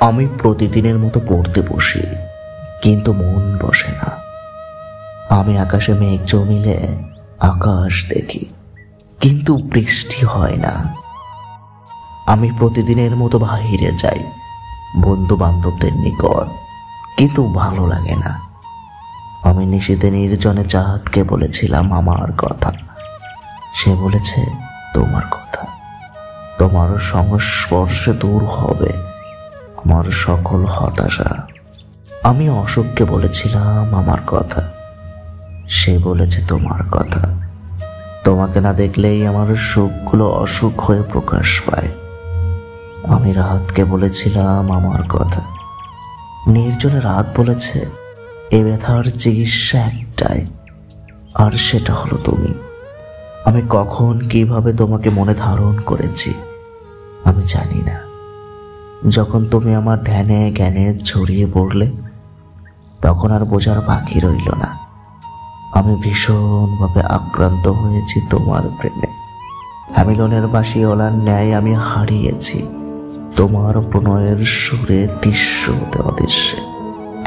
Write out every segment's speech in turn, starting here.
আমি প্রতিদিনের মতো পড়তে বসি, কিন্তু মন বসে না। আমি আকাশে মেঘ জমিলে আকাশ দেখি, কিন্তু বৃষ্টি হয় না। আমি প্রতিদিনের মতো বাহিরে যাই বন্ধু বান্ধবদের নিকট, কিন্তু ভালো লাগে না। আমি নিশীথে নির্জনে চাঁদকে বলেছিলাম আমার কথা, সে বলেছে তোমার কথা। তোমার সংস্পর্শে দূর হবে আমার সকল হতাশা। আমি অশোককে বলেছিলাম আমার কথা, সে বলেছে তোমার কথা। তোমাকে না দেখলেই আমার সুখগুলো অসুখ হয়ে প্রকাশ পায়। আমি রাতকে বলেছিলাম আমার কথা, নির্জনে রাত বলেছে এ ব্যথার চিকিৎসা একটাই, আর সেটা হলো তুমি। আমি কখন কিভাবে তোমাকে মনে ধারণ করেছি আমি জানি না। যখন তুমি আমার ধ্যানে জ্ঞানে ছড়িয়ে পড়লে, তখন আর বোঝার বাকি রইল না। আমি ভীষণভাবে আক্রান্ত হয়েছি তোমার প্রেমে। হ্যামিলনের বাঁশিওয়ালার ন্যায় আমি হারিয়েছি তোমার প্রণয়ের সুরে দৃশ্য হতে অদৃশ্যে।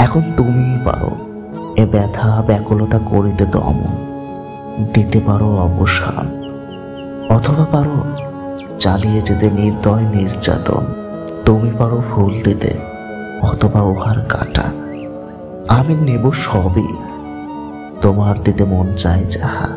এখন তুমিই পারো এ ব্যথা ব্যাকুলতা করিতে দমন, দিতে পারো অবসান, অথবা পারো চালিয়ে যেতে নির্দয় নির্যাতন। তুমি পারো ফুল দিতে অথবা উহার কাটা। আমি নেব সবই, তোমার দিতে মন চায় যাহা।